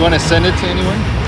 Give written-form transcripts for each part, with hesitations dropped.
want to send it to anyone?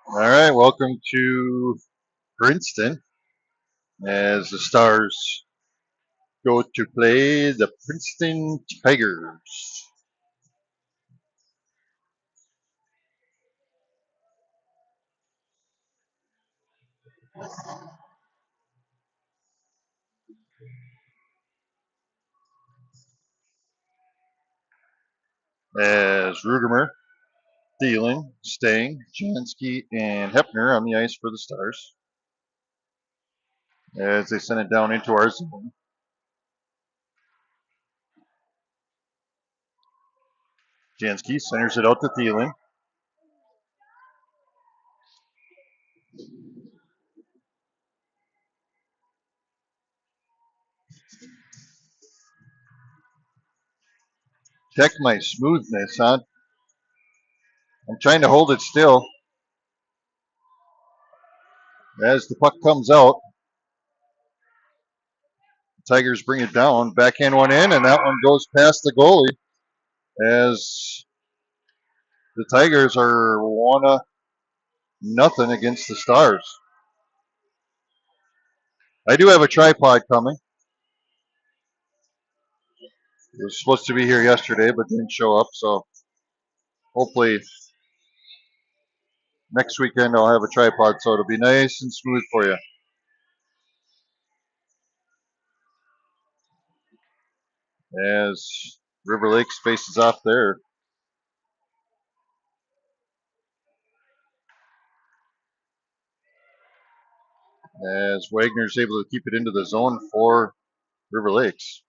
All right, welcome to Princeton as the Stars go to play the Princeton Tigers. As Rugemer, Thielen, Stang, Jansky, and Hefner on the ice for the Stars as they send it down into our zone. Jansky centers it out to Thielen. Check my smoothness, huh? I'm trying to hold it still. As the puck comes out, Tigers bring it down. Backhand one in, and that one goes past the goalie. As the Tigers are 1-0 against the Stars. I do have a tripod coming. It was supposed to be here yesterday, but didn't show up. So hopefully next weekend I'll have a tripod, so it'll be nice and smooth for you. As River Lakes faces off there. As Wagner's able to keep it into the zone for River Lakes.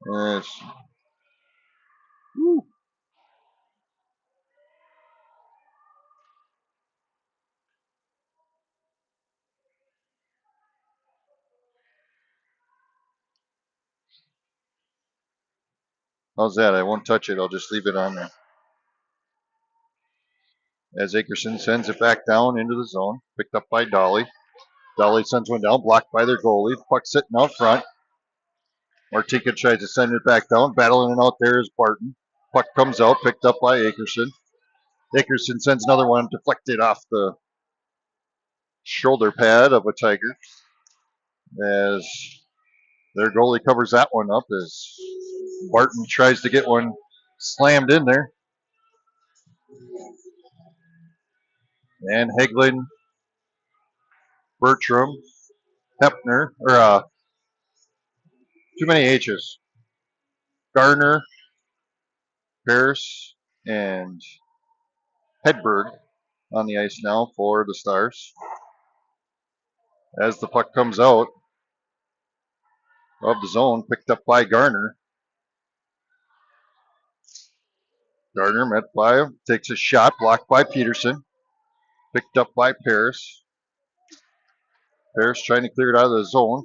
As, woo, how's that? I won't touch it. I'll just leave it on there. As Akerson sends it back down into the zone. Picked up by Dolly. Dolly sends one down, blocked by their goalie. Puck sitting out front. Martika tries to send it back down. Battling it out there is Barton. Puck comes out, picked up by Akerson. Akerson sends another one deflected off the shoulder pad of a Tiger. As their goalie covers that one up as Barton tries to get one slammed in there. And Heglin, Bertram, Hepner, or too many H's. Gardner, Paris, and Hedberg on the ice now for the Stars. As the puck comes out of the zone, picked up by Garner. Gardner met by him, takes a shot, blocked by Peterson. Picked up by Paris. Paris trying to clear it out of the zone.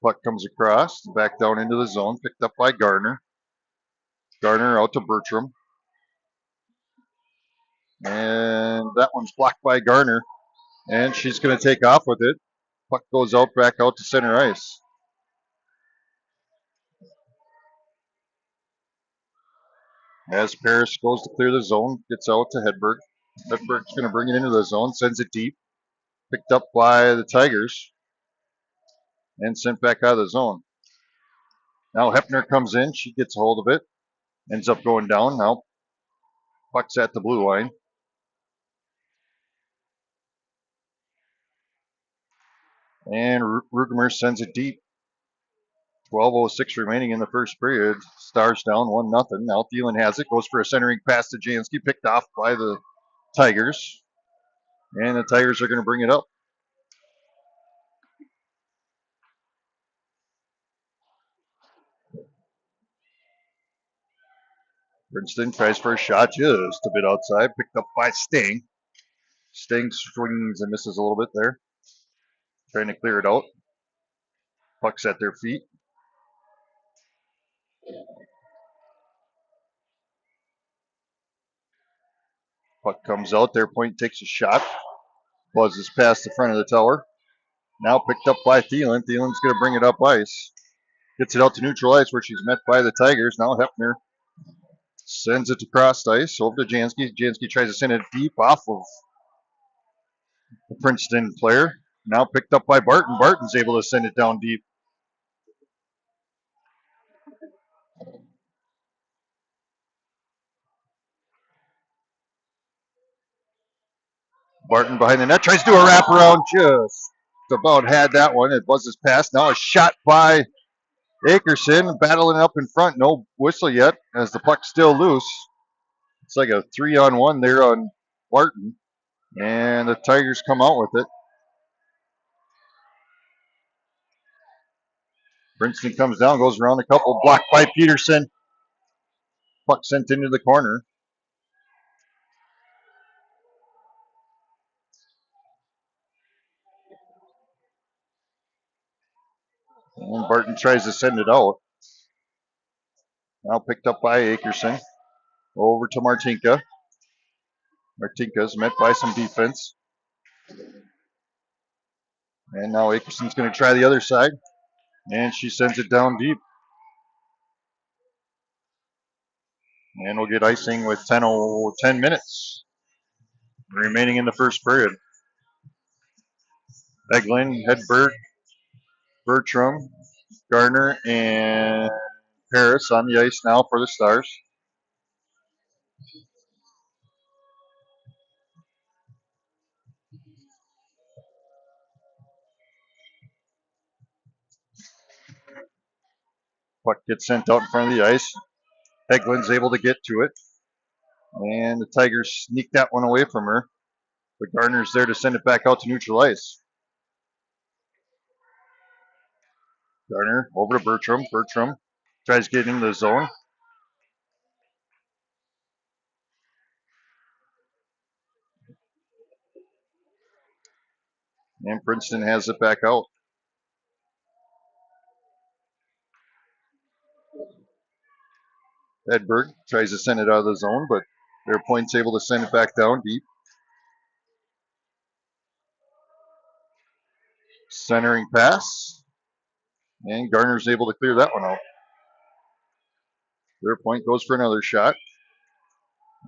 Puck comes across, back down into the zone, picked up by Gardner. Gardner out to Bertram. And that one's blocked by Gardner. And she's going to take off with it. Puck goes out, back out to center ice. As Paris goes to clear the zone, gets out to Hedberg. Hedberg's going to bring it into the zone, sends it deep. Picked up by the Tigers. And sent back out of the zone. Now Hepner comes in. She gets a hold of it. Ends up going down. Now puck's at the blue line. And Rugemer sends it deep. 12:06 remaining in the first period. Stars down 1-0. Now Thielen has it. Goes for a centering pass to Jansky. Picked off by the Tigers. And the Tigers are going to bring it up. Princeton tries for a shot just a bit outside. Picked up by Sting. Sting swings and misses a little bit there. Trying to clear it out. Puck's at their feet. Puck comes out there. Point takes a shot. Buzzes past the front of the tower. Now picked up by Thielen. Thielen's going to bring it up ice. Gets it out to neutral ice where she's met by the Tigers. Now Hepner sends it across ice over to Jansky. Jansky tries to send it deep off of the Princeton player. Now picked up by Barton. Barton's able to send it down deep. Barton behind the net. Tries to do a wraparound. Just about had that one. It buzzes past. Now a shot by Akerson. Battling up in front. No whistle yet as the puck's still loose. It's like a 3-on-1 there on Barton. And the Tigers come out with it. Princeton comes down, goes around a couple, blocked by Peterson. Puck sent into the corner. And Barton tries to send it out. Now picked up by Akerson. Over to Martinka. Martinka's met by some defense. And now Akerson's going to try the other side. And she sends it down deep. And we'll get icing with 10 minutes remaining in the first period. Eglin, Hedberg, Bertram, Gardner, and Harris on the ice now for the Stars. Puck gets sent out in front of the ice. Heglin's able to get to it. And the Tigers sneak that one away from her. But Gardner's there to send it back out to neutral ice. Gardner over to Bertram. Bertram tries to get into the zone. And Princeton has it back out. Edberg tries to send it out of the zone, but their point's able to send it back down deep. Centering pass. And Gardner's able to clear that one out. Their point goes for another shot.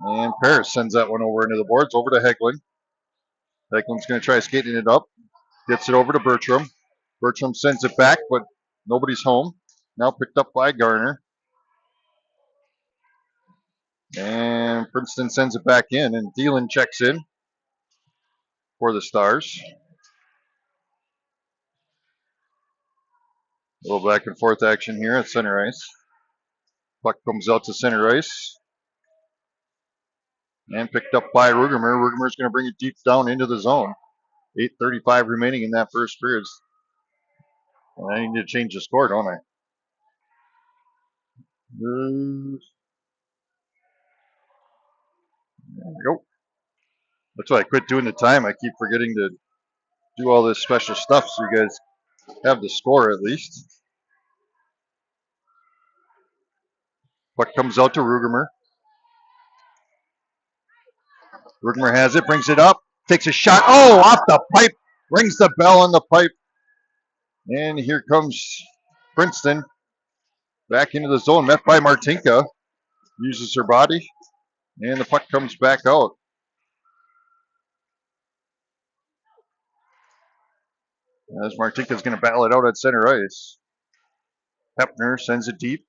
And Paris sends that one over into the boards, over to Heglin. Heglin's going to try skating it up. Gets it over to Bertram. Bertram sends it back, but nobody's home. Now picked up by Gardner. And Princeton sends it back in, and Thielen checks in for the Stars. A little back and forth action here at center ice. Puck comes out to center ice. And picked up by Rugermer. Rugermer's going to bring it deep down into the zone. 8:35 remaining in that first period. Well, I need to change the score, don't I? There we go. That's why I quit doing the time. I keep forgetting to do all this special stuff so you guys have the score at least. Puck comes out to Rugermer. Rugermer has it, brings it up, takes a shot. Oh, off the pipe. Rings the bell on the pipe. And here comes Princeton back into the zone, met by Martinka. Uses her body, and the puck comes back out. As Martinka's going to battle it out at center ice. Hepner sends it deep.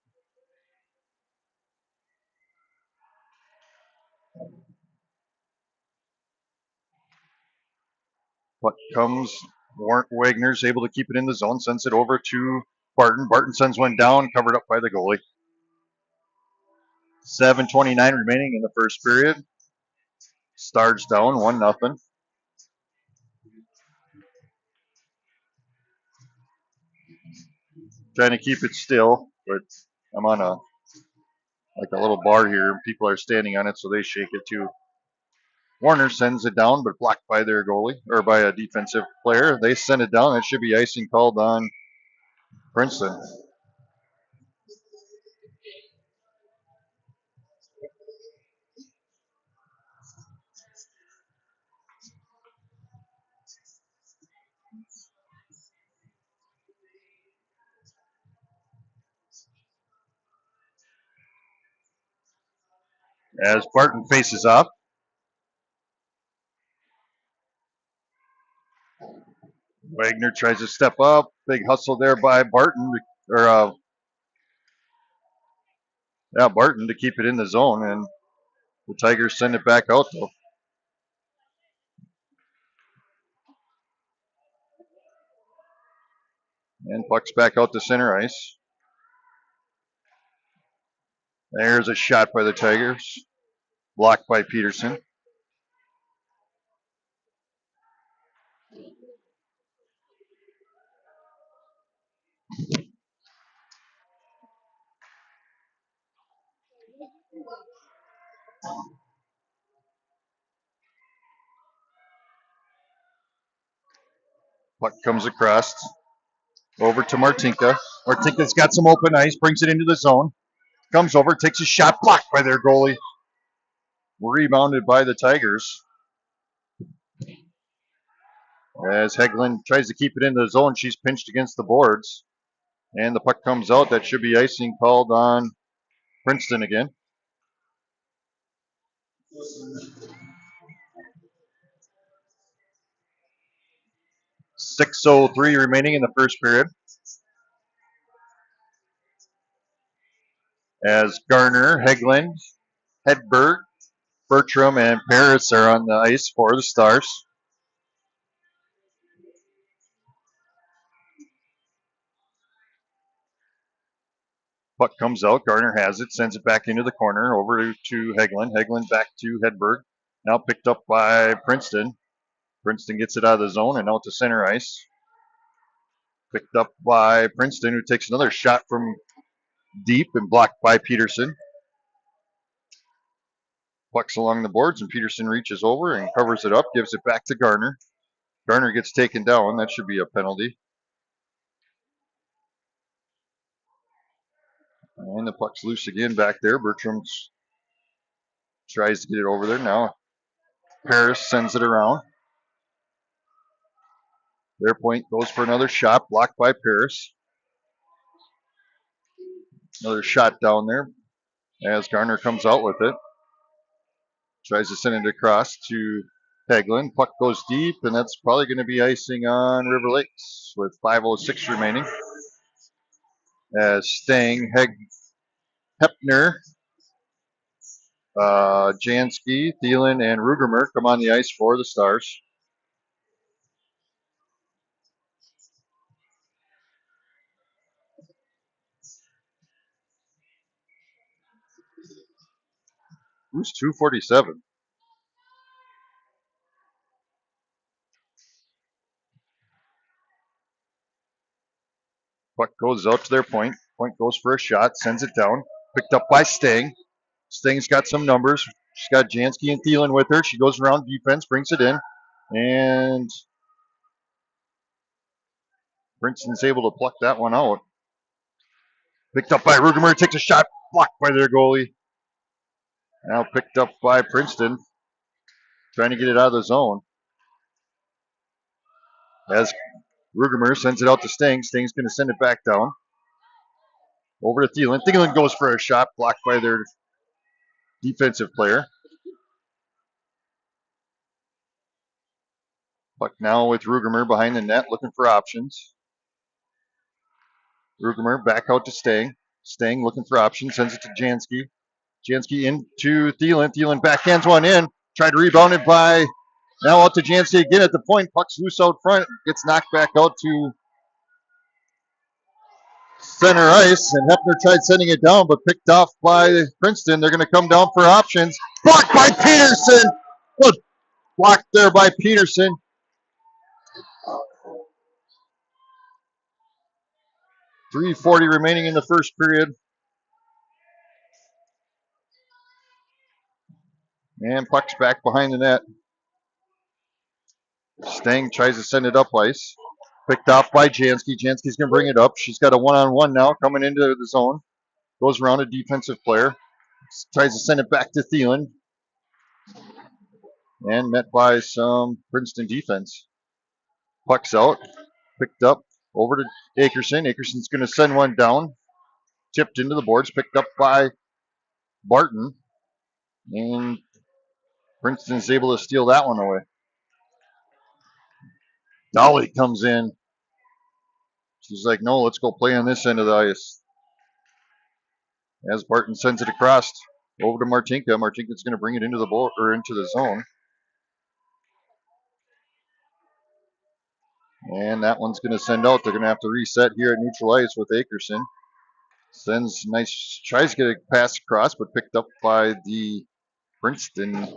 Puck comes. Wagner's able to keep it in the zone, sends it over to Barton. Barton sends one down, covered up by the goalie. 7:29 remaining in the first period. Stars down 1-0. Trying to keep it still, but I'm on a little bar here. People are standing on it, so they shake it too. Warner sends it down, but blocked by their goalie or by a defensive player. They send it down. It should be icing called on Princeton. As Barton faces off. Wagner tries to step up. Big hustle there by Barton, Barton to keep it in the zone, and the Tigers send it back out though. And puck's back out to center ice. There's a shot by the Tigers, blocked by Peterson. Puck comes across. Over to Martinka. Martinka's got some open ice, brings it into the zone. Comes over, takes a shot, blocked by their goalie. Rebounded by the Tigers. As Hegland tries to keep it in the zone, she's pinched against the boards. And the puck comes out. That should be icing called on Princeton again. 6:03 remaining in the first period. As Garner, Hegland, Hedberg, Bertram, and Paris are on the ice for the Stars. Puck comes out. Garner has it, sends it back into the corner, over to Hegland. Hegland back to Hedberg. Now picked up by Princeton. Princeton gets it out of the zone and out to center ice. Picked up by Princeton, who takes another shot from deep and blocked by Peterson. Puck's along the boards, and Peterson reaches over and covers it up, gives it back to Garner. Garner gets taken down. That should be a penalty. And the puck's loose again back there. Bertram tries to get it over there. Now Paris sends it around. Their point goes for another shot, blocked by Paris. Another shot down there as Garner comes out with it. Tries to send it across to Hegland. Puck goes deep, and that's probably going to be icing on River Lakes with 5:06 remaining. As Stang, Hepner, Jansky, Thielen, and Rugermer come on the ice for the Stars. Who's 247? Puck goes out to their point. Point goes for a shot, sends it down. Picked up by Stang. Stang's got some numbers. She's got Jansky and Thielen with her. She goes around defense, brings it in, and Princeton's able to pluck that one out. Picked up by Rugermer, takes a shot, blocked by their goalie. Now picked up by Princeton, trying to get it out of the zone. As Rugermer sends it out to Stang. Stang's going to send it back down. Over to Thielen. Thielen goes for a shot, blocked by their defensive player. Puck now with Rugermer behind the net, looking for options. Rugermer back out to Stang. Stang looking for options, sends it to Jansky. Jansky into Thielen. Thielen backhands one in. Tried to rebound it by, now out to Jansky again at the point. Puck's loose out front. Gets knocked back out to center ice. And Hepner tried sending it down, but picked off by Princeton. They're going to come down for options. Blocked by Peterson. Good blocked there by Peterson. .340 remaining in the first period. And puck's back behind the net. Stang tries to send it up ice. Picked off by Jansky. Jansky's going to bring it up. She's got a one-on-one now coming into the zone. Goes around a defensive player. Tries to send it back to Thielen. And met by some Princeton defense. Puck's out. Picked up. Over to Akerson. Akerson's going to send one down. Tipped into the boards. Picked up by Barton. And Princeton's able to steal that one away. Dolly comes in. She's like, no, let's go play on this end of the ice. As Barton sends it across over to Martinka. Martinka's going to bring it into the ball or into the zone. And that one's going to send out. They're going to have to reset here at neutral ice with Akerson. Sends nice, tries to get a pass across, but picked up by the Princeton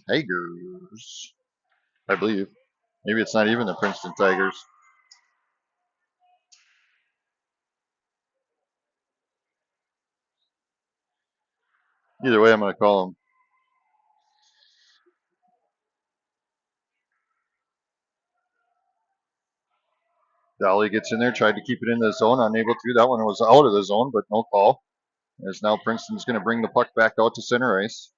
Tigers, I believe. Maybe it's not even the Princeton Tigers. Either way, I'm going to call them. Dolly gets in there, tried to keep it in the zone, unable to. That one was out of the zone, but no call. As now Princeton's going to bring the puck back out to center ice.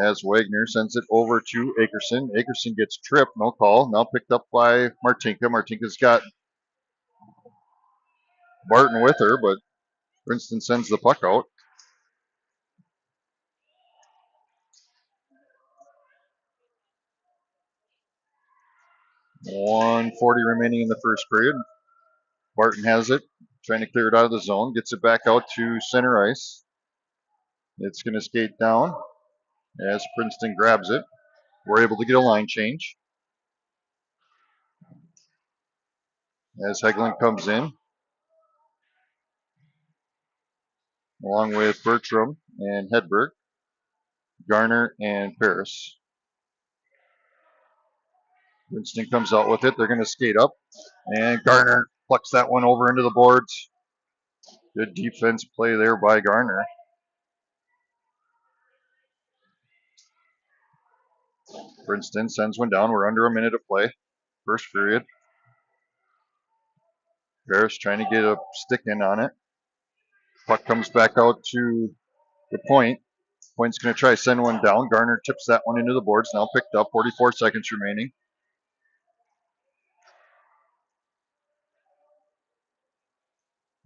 As Wagner sends it over to Akerson. Akerson gets tripped, no call. Now picked up by Martinka. Martinka's got Barton with her, but Princeton sends the puck out. 1:40 remaining in the first period. Barton has it, trying to clear it out of the zone. Gets it back out to center ice. It's going to skate down as Princeton grabs it. We're able to get a line change. As Hegland comes in, along with Bertram and Hedberg, Garner and Paris. Princeton comes out with it. They're going to skate up, and Garner plucks that one over into the boards. Good defense play there by Garner. Princeton sends one down. We're under a minute of play. First period. Paris trying to get a stick in on it. Puck comes back out to the point. Point's going to try to send one down. Garner tips that one into the boards. Now picked up. 44 seconds remaining.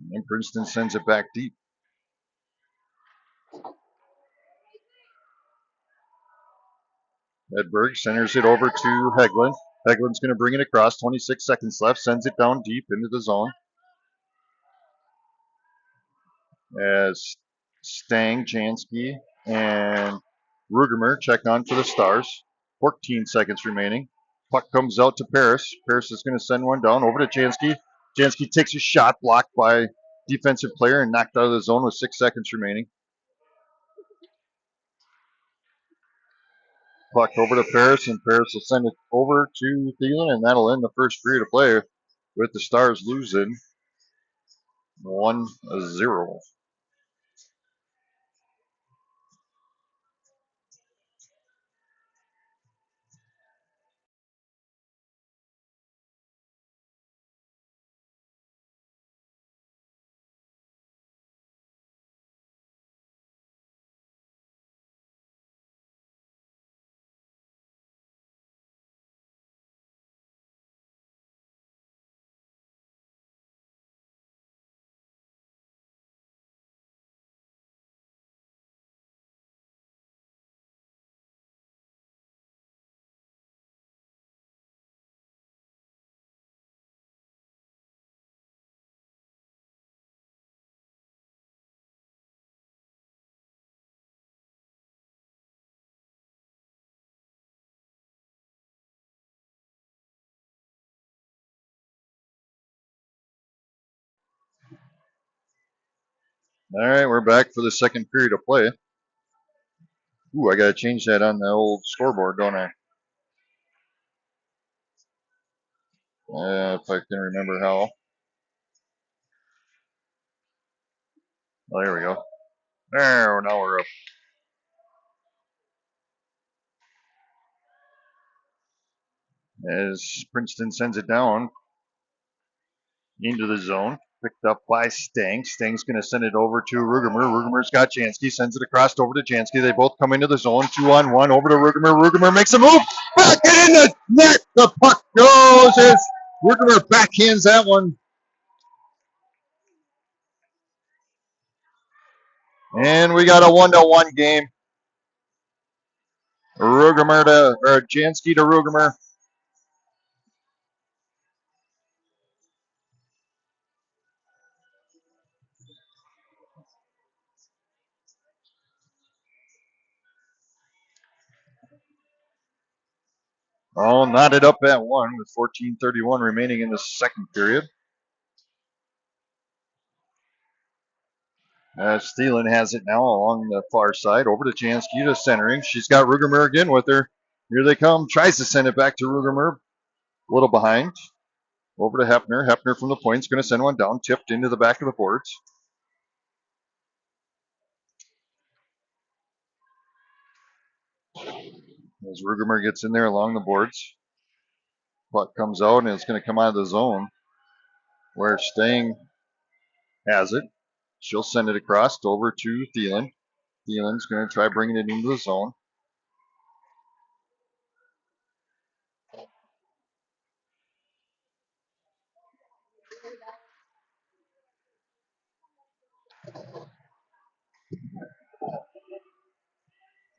And Princeton sends it back deep. Hedberg centers it over to Hegland. Hegland's going to bring it across. 26 seconds left. Sends it down deep into the zone. As Stang, Jansky, and Rugermer check on for the Stars. 14 seconds remaining. Puck comes out to Paris. Paris is going to send one down over to Jansky. Jansky takes a shot, blocked by defensive player and knocked out of the zone with 6 seconds remaining. Puck over to Paris, and Paris will send it over to Thielen, and that'll end the first period of play with the Stars losing 1-0. All right, we're back for the second period of play. Ooh, I got to change that on the old scoreboard, don't I? If I can remember how. Oh, there we go. There, now we're up. As Princeton sends it down into the zone. Picked up by Stang. Stang's going to send it over to Rugermer. Rugermer's got Jansky. Sends it across over to Jansky. They both come into the zone. 2-on-1 over to Rugermer. Rugermer makes a move. Back it in the net. The puck goes as Rugermer backhands that one. And we got a 1-1 game. Jansky to Rugermer. Oh, knotted up at one with 14:31 remaining in the second period. Thielen has it now along the far side. Over to Jansky to centering. She's got Rugermer again with her. Here they come. Tries to send it back to Rugermer. A little behind. Over to Hefner. Hefner from the point is going to send one down. Tipped into the back of the boards. As Rugermer gets in there along the boards. Puck comes out and it's going to come out of the zone where Stang has it. She'll send it across over to Thielen. Thielen's going to try bringing it into the zone.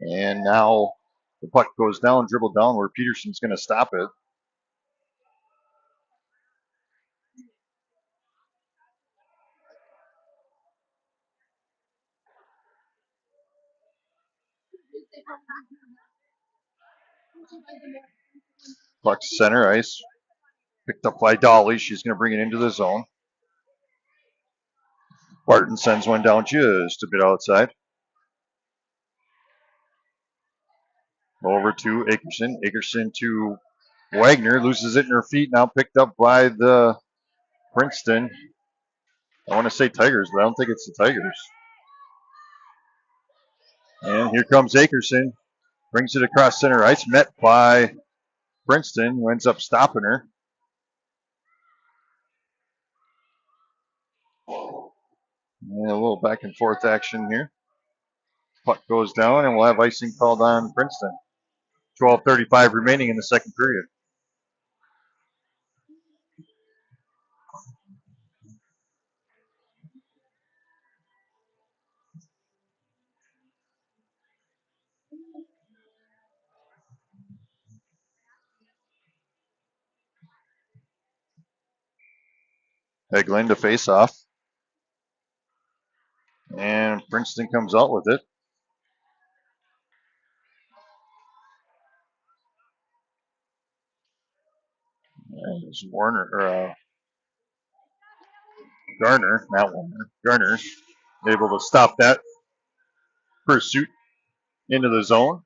And now the puck goes down, dribbled down where Peterson's going to stop it. Puck center ice. Picked up by Dolly. She's going to bring it into the zone. Barton sends one down just a bit outside. Over to Akerson. Akerson to Wagner. Loses it in her feet. Now picked up by the Princeton. I want to say Tigers, but I don't think it's the Tigers. And here comes Akerson. Brings it across center ice. Met by Princeton, who ends up stopping her. And a little back and forth action here. Puck goes down, and we'll have icing called on Princeton. 12:35 remaining in the second period. Eglin to face off. And Princeton comes out with it. And it's Warner, or Garner, not Warner. Garner's able to stop that pursuit into the zone.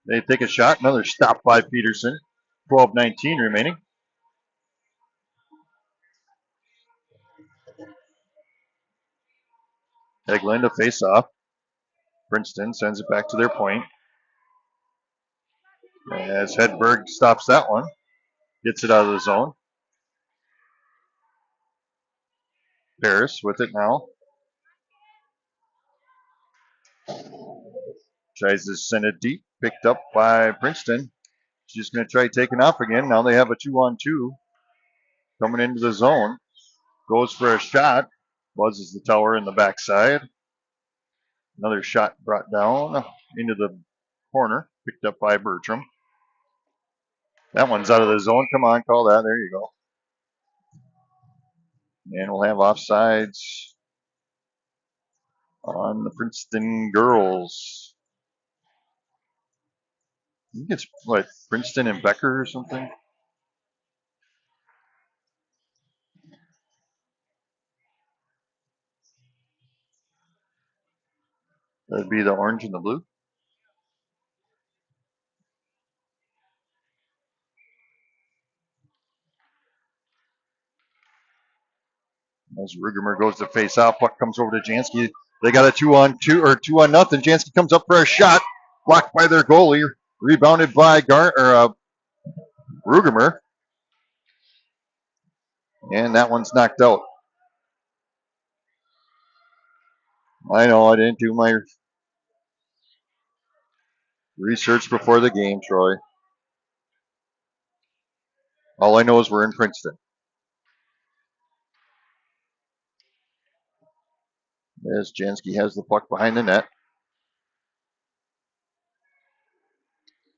They take a shot. Another stop by Peterson. 12:19 remaining. Eglin to face off. Princeton sends it back to their point. As Hedberg stops that one. Gets it out of the zone. Paris with it now. Tries to send it deep. Picked up by Princeton. She's going to try taking off again. Now they have a 2-on-2 coming into the zone. Goes for a shot. Buzzes the tower in the backside. Another shot brought down into the corner. Picked up by Bertram. That one's out of the zone. Come on, call that. There you go. And we'll have offsides on the Princeton girls. I think it's what, Princeton and Becker or something? That'd be the orange and the blue. As Rugermer goes to face off, puck comes over to Jansky. They got a 2-on-2 or 2-on-0. Jansky comes up for a shot, blocked by their goalie, rebounded by Rugermer, and that one's knocked out. I know I didn't do my research before the game, Troy. All I know is we're in Princeton. As Jansky has the puck behind the net.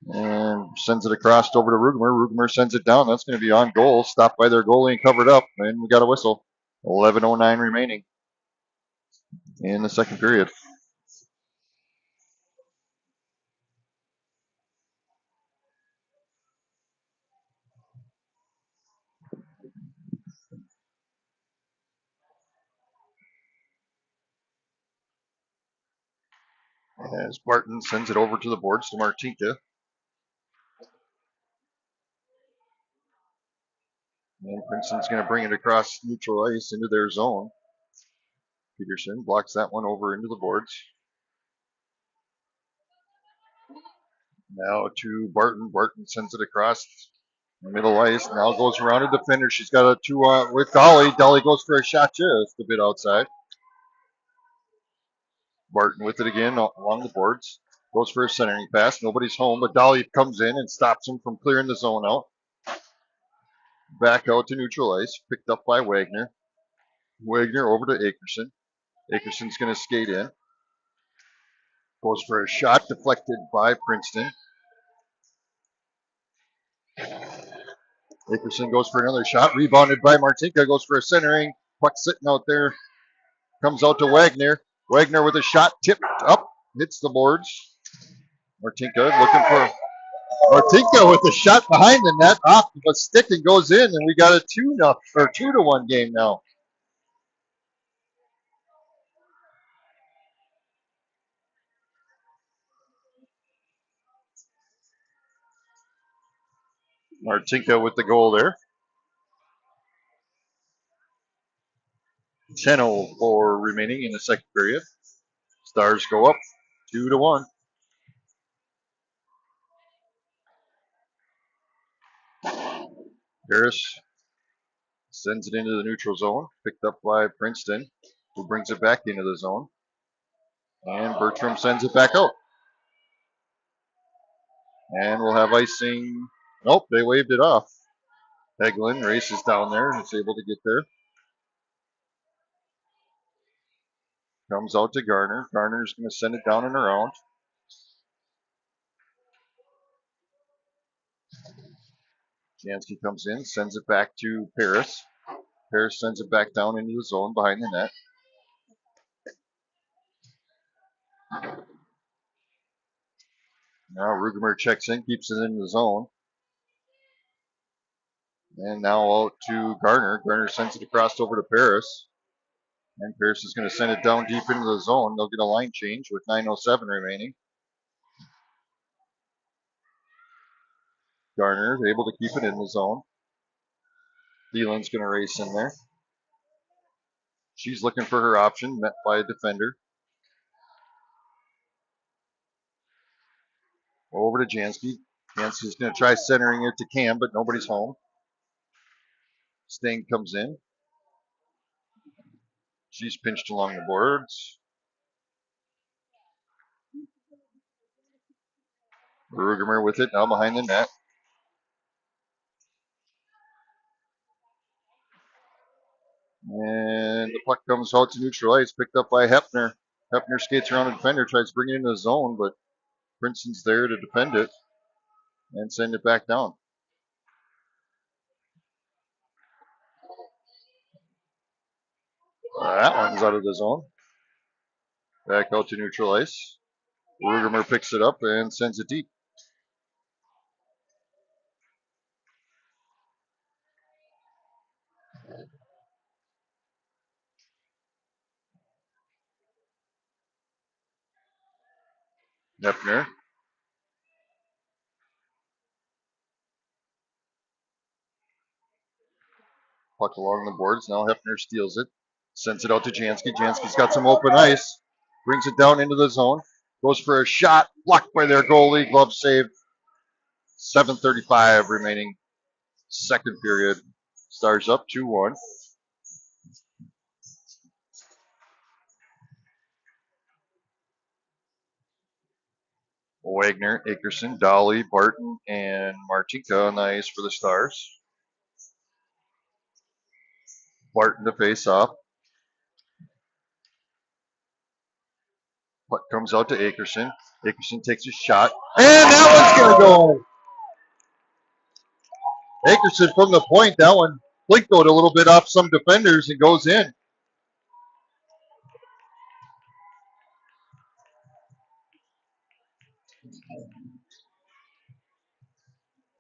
And sends it across over to Rugemer. Rugemer sends it down. That's going to be on goal. Stopped by their goalie and covered up. And we got a whistle. 11:09 remaining in the second period. As Barton sends it over to the boards to Martinka. And Princeton's going to bring it across neutral ice into their zone. Peterson blocks that one over into the boards. Now to Barton. Barton sends it across Middle ice now goes around a defender. She's got a two with Dolly. Dolly goes for a shot just a bit outside. Barton with it again along the boards. Goes for a centering pass. Nobody's home, but Dolly comes in and stops him from clearing the zone out. Back out to neutral ice. Picked up by Wagner. Wagner over to Akerson. Akerson's going to skate in. Goes for a shot deflected by Princeton. Akerson goes for another shot. Rebounded by Martinka. Goes for a centering. Puck sitting out there. Comes out to Wagner. Wagner with a shot tipped up. Hits the boards. Martinka looking for Martinka with a shot behind the net. Off of a stick and goes in. And we got a 2-1 game now. Martinka with the goal there. 10:04 remaining in the second period. Stars go up 2-1. Harris sends it into the neutral zone. Picked up by Princeton, who brings it back into the zone. And Bertram sends it back out. And we'll have icing. Nope, they waved it off. Heglin races down there and is able to get there. Comes out to Garner. Garner's going to send it down and around. Jansky comes in, sends it back to Paris. Paris sends it back down into the zone behind the net. Now Rugemer checks in, keeps it in the zone. And now out to Garner. Garner sends it across over to Paris. And Paris is going to send it down deep into the zone. They'll get a line change with 9:07 remaining. Garner is able to keep it in the zone. Thielen's going to race in there. She's looking for her option, met by a defender. Over to Jansky. Jansky's going to try centering it to Cam, but nobody's home. Sting comes in. She's pinched along the boards. Rugemer with it now behind the net. And the puck comes out to neutral ice, picked up by Hepner. Hepner skates around the defender, tries to bring it into the zone, but Princeton's there to defend it and send it back down. That one's out of the zone. Back out to neutral ice. Rugemer picks it up and sends it deep. Hepner. Puck along the boards. Now Hepner steals it. Sends it out to Jansky. Jansky's got some open ice. Brings it down into the zone. Goes for a shot. Blocked by their goalie. Glove save. 7:35 remaining. Second period. Stars up 2-1. Wagner, Akerson, Dolly, Barton, and Martinka on the ice for the Stars. Barton to face off. Puck comes out to Akerson. Akerson takes a shot. And that one's going to go. Akerson from the point. That one blinked out a little bit off some defenders and goes in.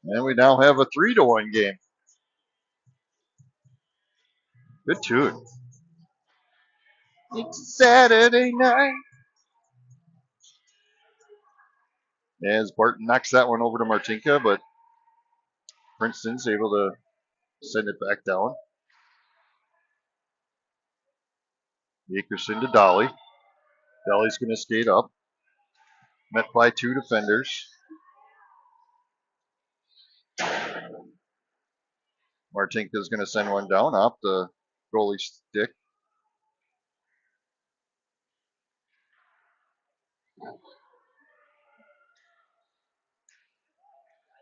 And we now have a 3-1 game. Good tune. It's Saturday night. As Barton knocks that one over to Martinka, but Princeton's able to send it back down. Akerson to Dolly. Dolly's going to skate up. Met by two defenders. Martinka's going to send one down off the goalie stick.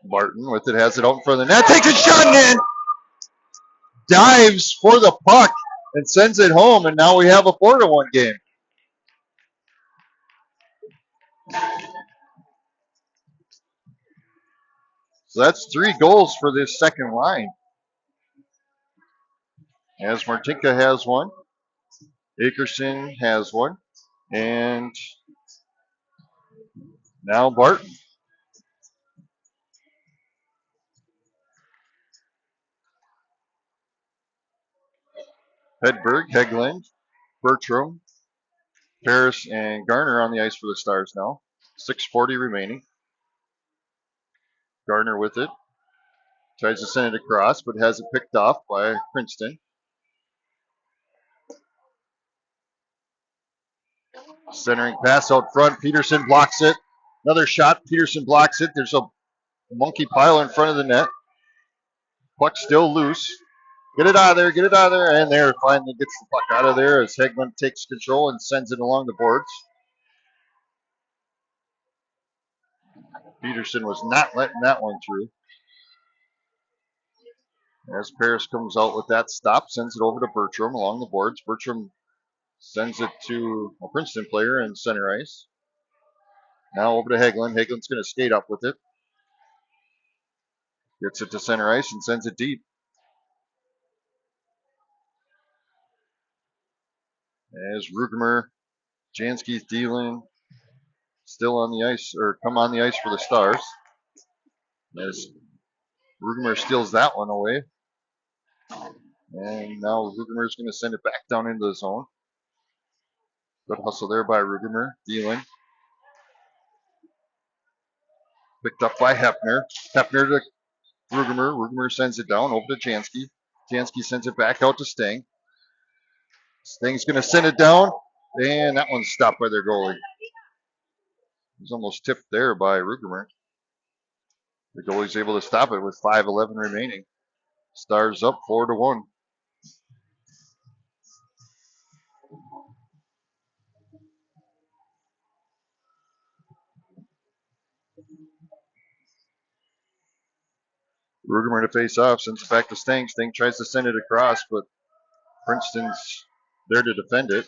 Barton with it, has it out in front of the net, takes a shot and in, dives for the puck and sends it home, and now we have a 4-1 game. So that's 3 goals for this second line. As Martinka has one, Akerson has one, and now Barton. Hedberg, Hegland, Bertram, Paris, and Garner on the ice for the Stars now. 6:40 remaining. Garner with it. Tries to send it across, but has it picked off by Princeton. Centering pass out front. Peterson blocks it. Another shot. Peterson blocks it. There's a monkey pile in front of the net. Puck still loose. Get it out of there. Get it out of there. And there finally gets the puck out of there as Hegman takes control and sends it along the boards. Peterson was not letting that one through. As Paris comes out with that stop, sends it over to Bertram along the boards. Bertram sends it to a Princeton player in center ice. Now over to Hegland. Hegland's going to skate up with it. Gets it to center ice and sends it deep. As Rugemer, Jansky, Thielen still on the ice, or come on the ice for the Stars. As Rugemer steals that one away. And now Rugemer's going to send it back down into the zone. Good hustle there by Rugemer. Thielen. Picked up by Hefner. Hefner to Rugemer. Rugemer sends it down over to Jansky. Jansky sends it back out to Sting. Sting's going to send it down. And that one's stopped by their goalie. He's almost tipped there by Rugemer. The goalie's able to stop it with 5:11 remaining. Stars up 4-1. Rugemer to face off, sends it back to Sting. Sting tries to send it across, but Princeton's there to defend it.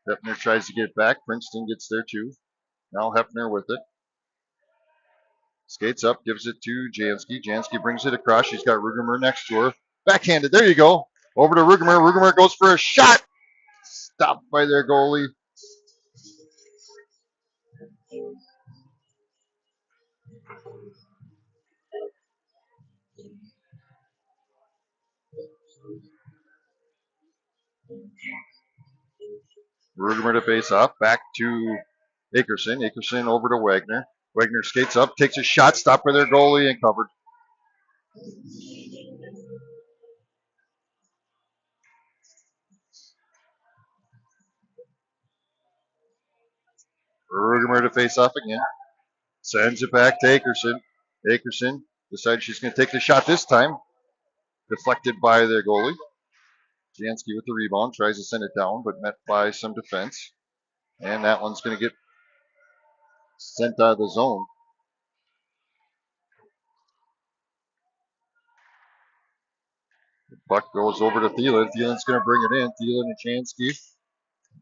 Hefner tries to get it back. Princeton gets there too. Now Hefner with it. Skates up, gives it to Jansky. Jansky brings it across. She's got Rugemer next to her. Backhanded. There you go. Over to Rugemer. Rugemer goes for a shot. Stopped by their goalie. Rugemer to face off. Back to Akerson. Akerson over to Wagner. Wagner skates up, takes a shot, stopped by their goalie and covered. Rugemer to face off again. Sends it back to Akerson. Akerson decides she's going to take the shot this time. Deflected by their goalie. Jansky with the rebound. Tries to send it down, but met by some defense. And that one's going to get sent out of the zone. The puck goes over to Thielen. Thielen's going to bring it in. Thielen and Jansky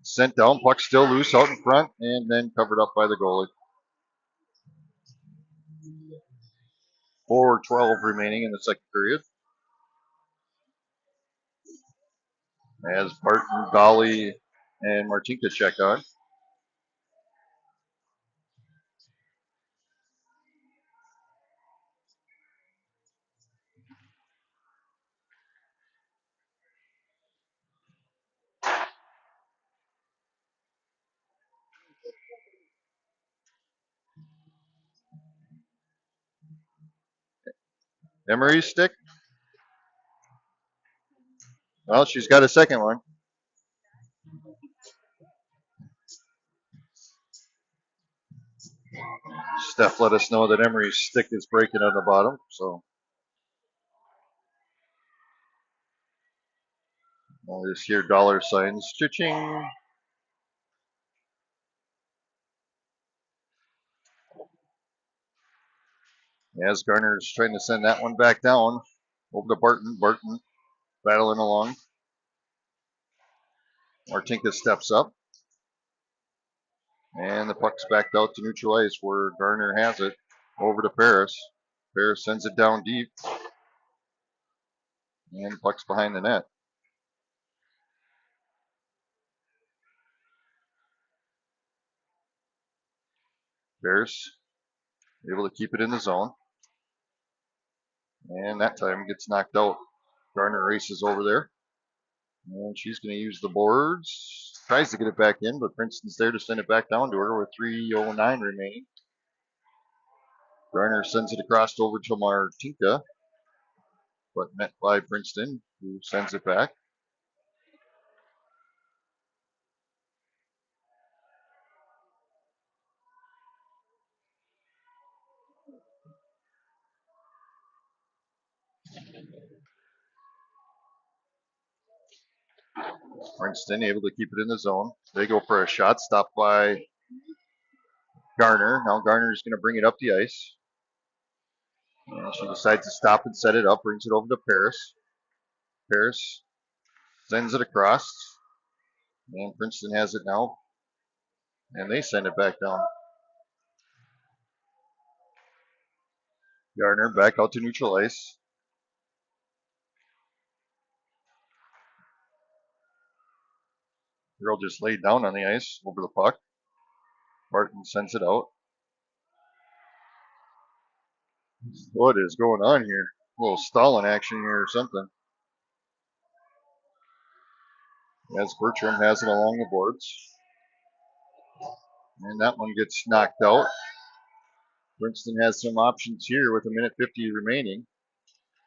sent down. Puck still loose out in front and then covered up by the goalie. 4:12 remaining in the second period. As Barton, Dolly, and Martinka check on. Emery's stick. Well, she's got a second one. Steph let us know that Emery's stick is breaking on the bottom, so I'll just hear dollar signs. Cha-ching. As Garner's trying to send that one back down. Over to Barton. Barton battling along. Martinka steps up. And the puck's backed out to neutral ice where Garner has it. Over to Paris. Paris sends it down deep. And the puck's behind the net. Paris able to keep it in the zone. And that time gets knocked out. Garner races over there. And she's going to use the boards. Tries to get it back in, but Princeton's there to send it back down to her with 3:09 remaining. Garner sends it across over to Martinka, but met by Princeton, who sends it back. Princeton able to keep it in the zone. They go for a shot, stopped by Garner. Now Garner's going to bring it up the ice. And she decides to stop and set it up, brings it over to Paris. Paris sends it across. And Princeton has it now. And they send it back down. Garner back out to neutral ice. Girl just laid down on the ice over the puck. Barton sends it out. What is going on here? A little stalling action here or something. As Bertram has it along the boards. And that one gets knocked out. Princeton has some options here with 1:50 remaining.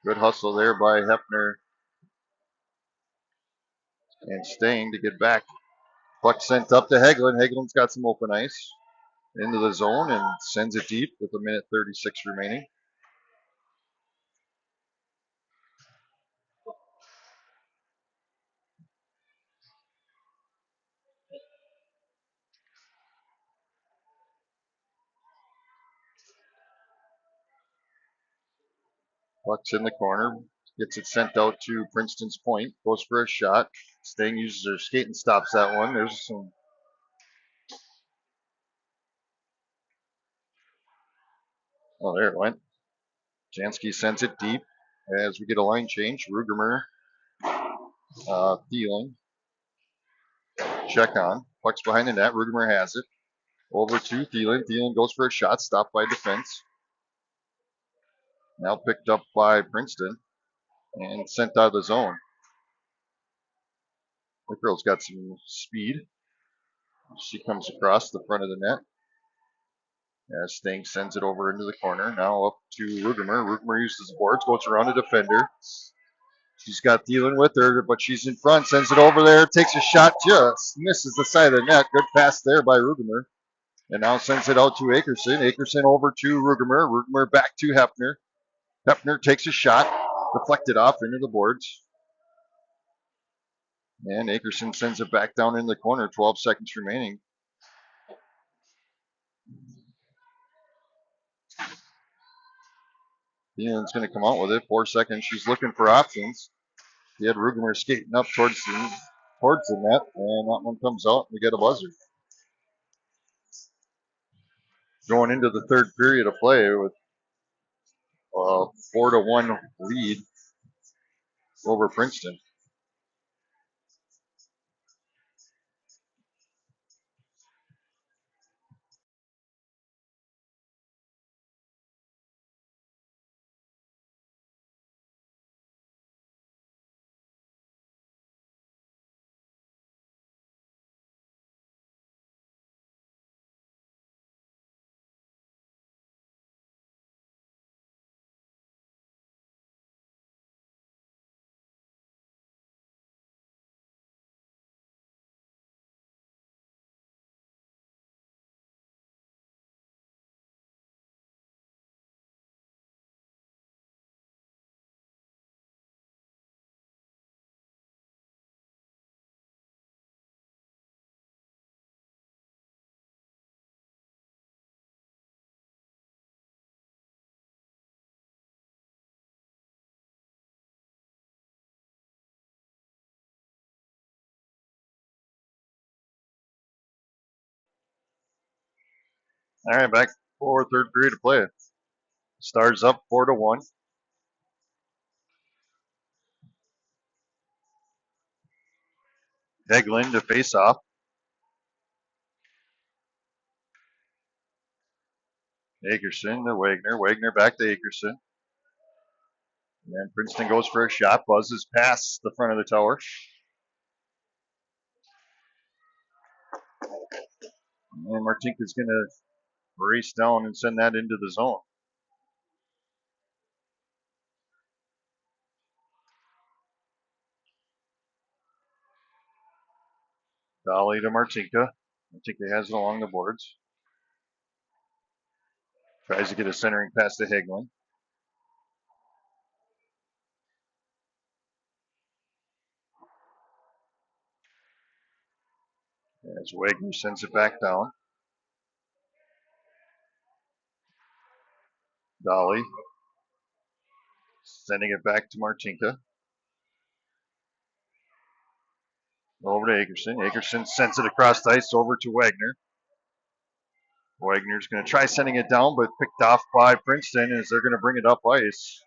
Good hustle there by Hefner and Stang to get back. Puck sent up to Hagelin. Hagelin's got some open ice into the zone and sends it deep with 1:36 remaining. Puck's in the corner. Gets it sent out to Princeton's point. Goes for a shot. Stang uses her skate and stops that one. There's some. Oh, there it went. Jansky sends it deep as we get a line change. Rugermer, Thielen, check on. Puck's behind the net. Rugermer has it. Over to Thielen. Thielen goes for a shot, stopped by defense. Now picked up by Princeton and sent out of the zone. The girl's got some speed. She comes across the front of the net. As Stang sends it over into the corner. Now up to Rugermer. Rugermer uses the boards, goes around a defender. She's got Thielen with her, but she's in front. Sends it over there. Takes a shot, just misses the side of the net. Good pass there by Rugermer. And now sends it out to Akerson. Akerson over to Rugermer. Rugermer back to Hefner. Hefner takes a shot. Deflected off into the boards. And Akerson sends it back down in the corner. 12 seconds remaining. Thielen's going to come out with it. 4 seconds. She's looking for options. He had Rugermer skating up towards the net, and that one comes out, and we get a buzzer. Going into the third period of play with a 4-1 lead over Princeton. All right, back for third period of play. Stars up 4-1. Heglin to face off. Akerson to Wagner. Wagner back to Akerson. And then Princeton goes for a shot. Buzzes past the front of the tower. And Martinka's going to race down and send that into the zone. Dolly to Martinka. Martinka has it along the boards. Tries to get a centering pass to Heglin. As Wagner sends it back down. Dolly sending it back to Martinka. Over to Akerson. Akerson sends it across the ice over to Wagner. Wagner's going to try sending it down, but picked off by Princeton as they're going to bring it up ice.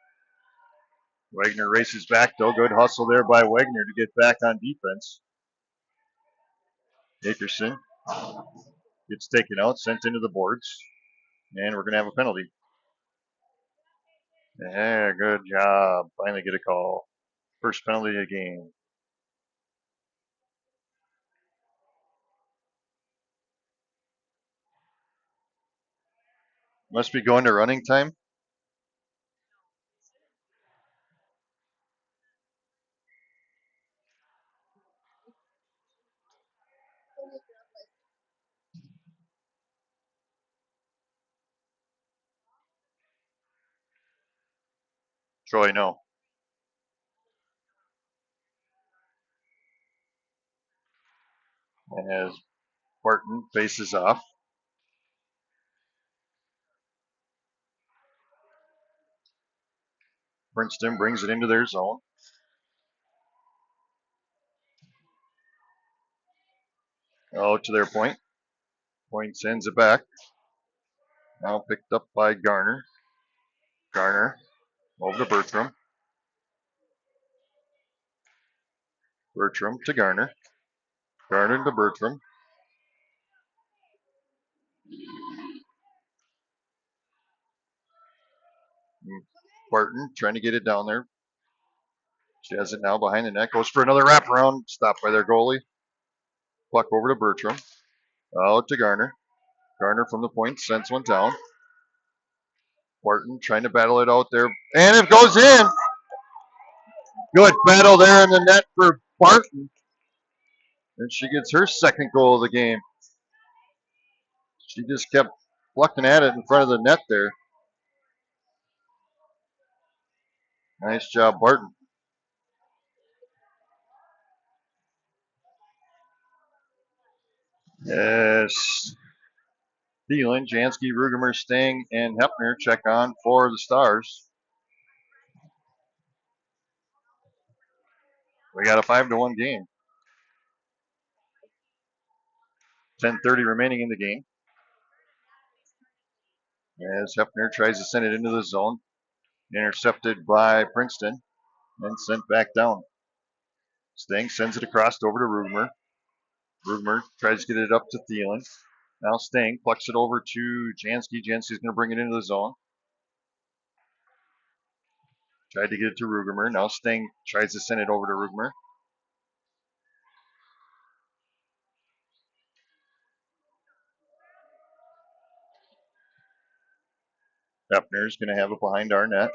Wagner races back, though. Good hustle there by Wagner to get back on defense. Akerson gets taken out, sent into the boards, and we're going to have a penalty. Yeah, good job. Finally get a call. First penalty of the game. Must be going to running time. Troy, no. And as Barton faces off. Princeton brings it into their zone. Oh, to their point. Point sends it back. Now picked up by Garner. Garner over to Bertram. Bertram to Garner. Garner to Bertram. Barton trying to get it down there. She has it now behind the net. Goes for another wraparound. Stopped by their goalie. Puck over to Bertram. Out to Garner. Garner from the point sends one down. Barton trying to battle it out there. And it goes in. Good battle there in the net for Barton. And she gets her second goal of the game. She just kept plucking at it in front of the net there. Nice job, Barton. Yes. Thielen, Jansky, Rugemer, Sting, and Hepner check on for the Stars. We got a 5-1 game. 10:30 remaining in the game. As Hepner tries to send it into the zone. Intercepted by Princeton and sent back down. Sting sends it across over to Rugemer. Rugemer tries to get it up to Thielen. Now Sting plucks it over to Jansky. Jansky's going to bring it into the zone. Tried to get it to Rugemer. Now Sting tries to send it over to Rugemer. Hepner's going to have it behind our net.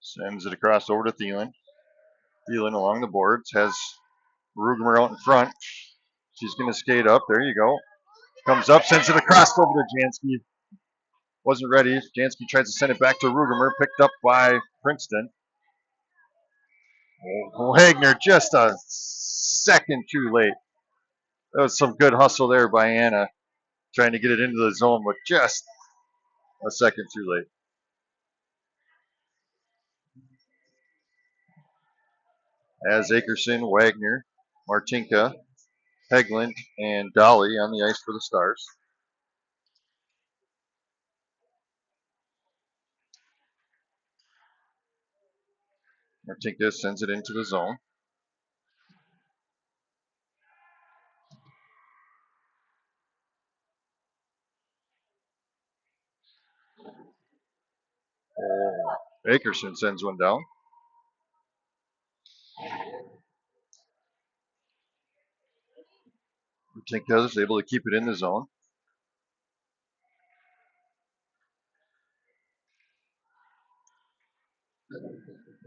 Sends it across over to Thielen. Thielen along the boards has Rugemer out in front. She's going to skate up. There you go. Comes up, sends it across over to Jansky. Wasn't ready. Jansky tries to send it back to Rugemer. Picked up by Princeton. Wagner just a second too late. That was some good hustle there by Anna. Trying to get it into the zone, but just a second too late. As Akerson, Wagner, Martinka, Hegland, and Dolly on the ice for the Stars. Martinka sends it into the zone. Akerson sends one down. Martinka is able to keep it in the zone.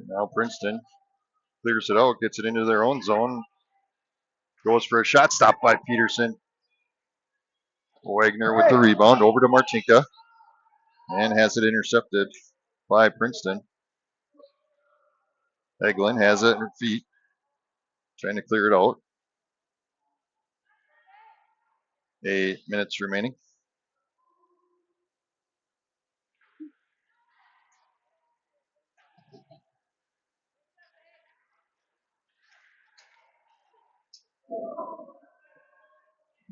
Now Princeton clears it out, gets it into their own zone. Goes for a shot, stopped by Peterson. Wagner with the rebound over to Martinka and has it intercepted by Princeton. Eglin has it in her feet, trying to clear it out. 8 minutes remaining.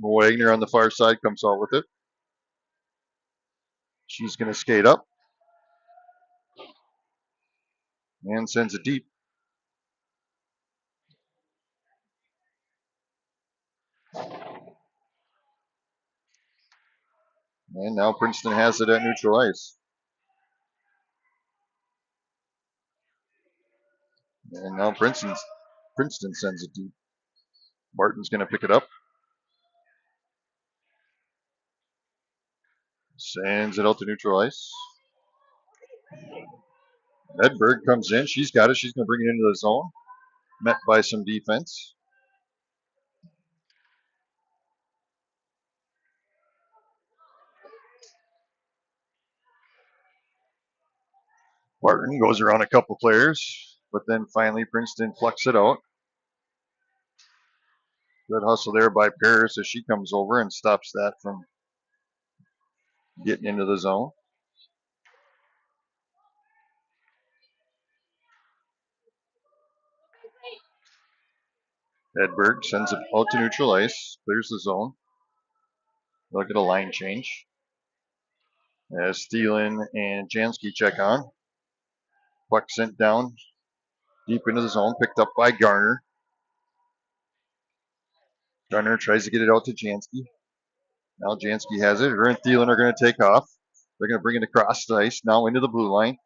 Wagner on the far side comes out with it. She's going to skate up and sends it deep. And now Princeton has it at neutral ice. And now Princeton sends it deep. Martin's going to pick it up. Sends it out to neutral ice. Edberg comes in. She's got it. She's going to bring it into the zone. Met by some defense. Martin goes around a couple players, but then finally Princeton plucks it out. Good hustle there by Paris as she comes over and stops that from getting into the zone. Edberg sends it out to neutral ice, clears the zone. Look at a line change. As Thielen and Jansky check on. Puck sent down deep into the zone, picked up by Garner. Garner tries to get it out to Jansky. Now Jansky has it. Her and Thielen are going to take off. They're going to bring it across the ice, now into the blue line.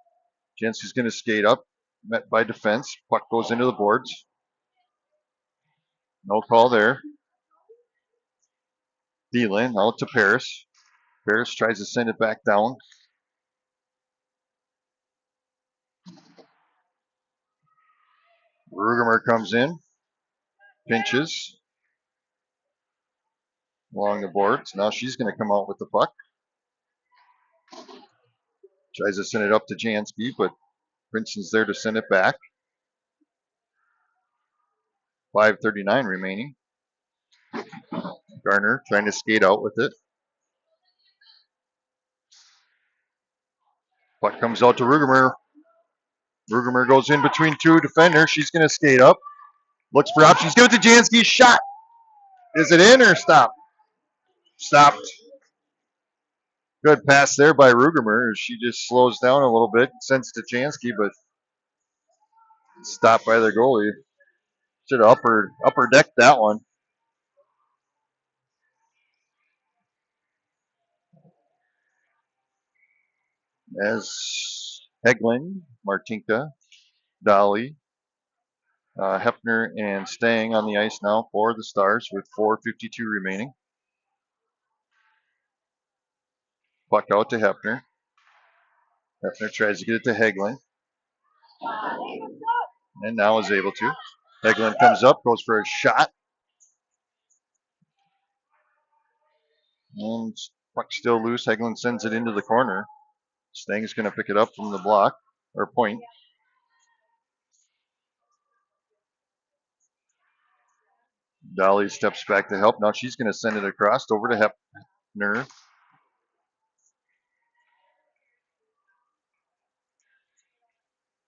Jansky's going to skate up, met by defense. Puck goes into the boards. No call there. Thielen out to Paris. Paris tries to send it back down. Rugemer comes in, pinches along the boards. Now she's going to come out with the puck. Tries to send it up to Jansky, but Princeton's there to send it back. 5:39 remaining. Garner trying to skate out with it. Puck comes out to Rugemer. Rugemer goes in between two defenders. She's going to skate up. Looks for options. Give it to Jansky. Shot. Is it in or stop? Stopped. Good pass there by Rugemer. She just slows down a little bit. Sends to Jansky, but stopped by their goalie. Should have upper decked that one. As Hegling, Martinka, Dolly, Hefner, and Stang on the ice now for the Stars with 4:52 remaining. Puck out to Hefner. Hefner tries to get it to Hegling. And now is able to. Hegling comes up, goes for a shot. And puck still loose. Hegling sends it into the corner. Stang is going to pick it up from the block, or point. Dolly steps back to help. Now she's going to send it across over to Hefner.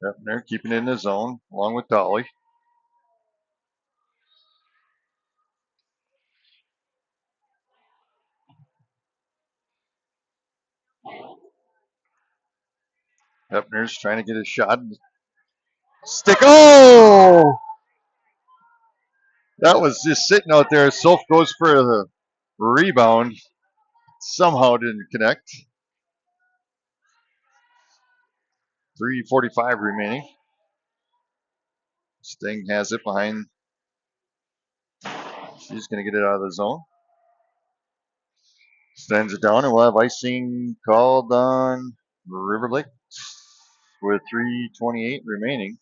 Hefner keeping it in the zone along with Dolly. Hepner's trying to get a shot. Stick. Oh! That was just sitting out there. Soph goes for the rebound. Somehow didn't connect. 3:45 remaining. Sting has it behind. She's going to get it out of the zone. Sends it down, and we'll have icing called on River Lake with 3:28 remaining.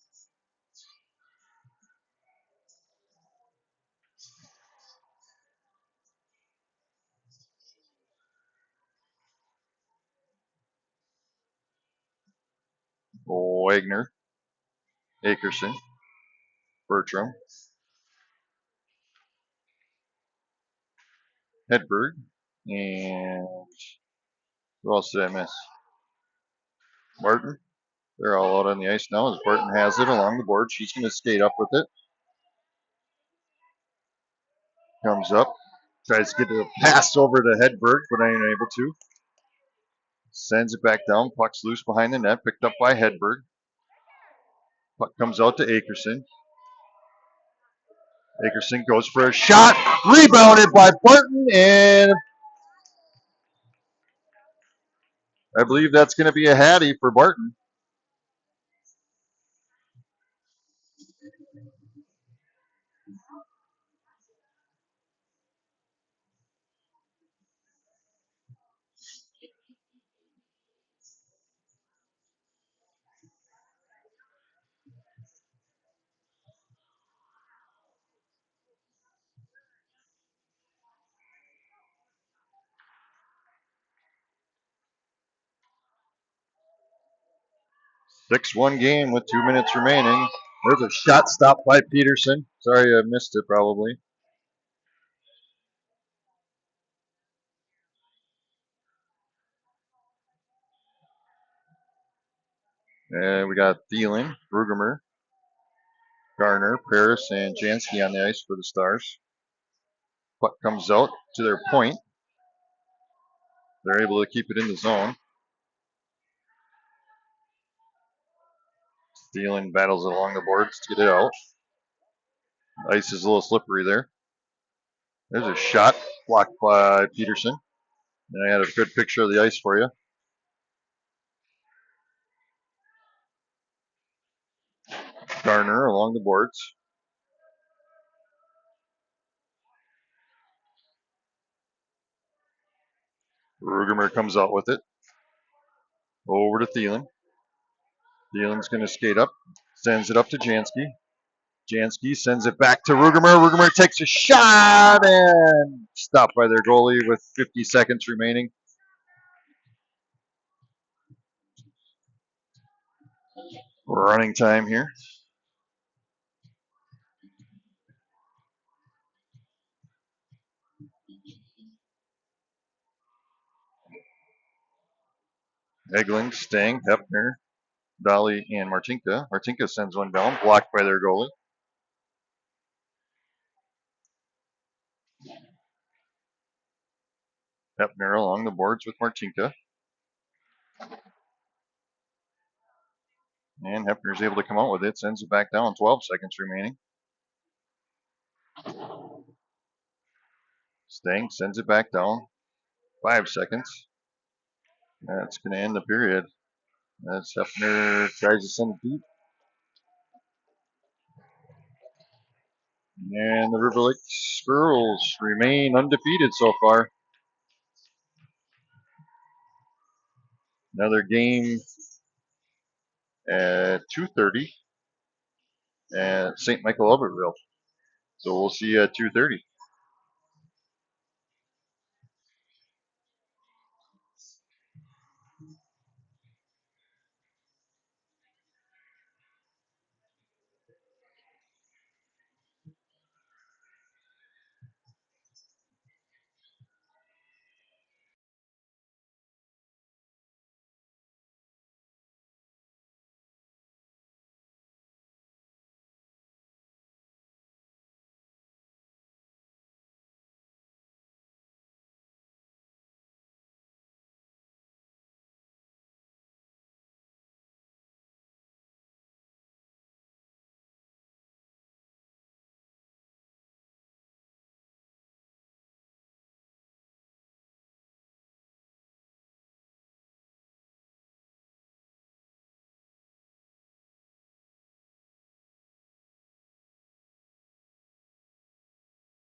Wagner, Akerson, Bertram, Hedberg, and who else did I miss? Martin. They're all out on the ice now as Barton has it along the board. She's going to skate up with it. Comes up. Tries to get a pass over to Hedberg, but ain't able to. Sends it back down. Puck's loose behind the net. Picked up by Hedberg. Puck comes out to Akerson. Akerson goes for a shot. Rebounded by Barton, and I believe that's going to be a Hattie for Barton. Six-one game with 2 minutes remaining. There's a shot stopped by Peterson. Sorry I missed it probably. And we got Thielen, Brueggemer, Garner, Paris, and Jansky on the ice for the Stars. Puck comes out to their point. They're able to keep it in the zone. Thielen battles it along the boards to get it out. Ice is a little slippery there. There's a shot blocked by Peterson. And I had a good picture of the ice for you. Garner along the boards. Brueggemer comes out with it. Over to Thielen. Thielen's going to skate up. Sends it up to Jansky. Jansky sends it back to Rugemer. Rugemer takes a shot and stopped by their goalie with 50 seconds remaining. Running time here. Egling, Stang, Hepner, Dolly, and Martinka. Martinka sends one down, blocked by their goalie. Hepner along the boards with Martinka. And Hepner's able to come out with it, sends it back down, 12 seconds remaining. Stang sends it back down, 5 seconds. That's going to end the period. As Hepner tries to send it deep. And the River Lakes girls remain undefeated so far. Another game at 2:30 at St. Michael Albertville. So we'll see you at 2:30.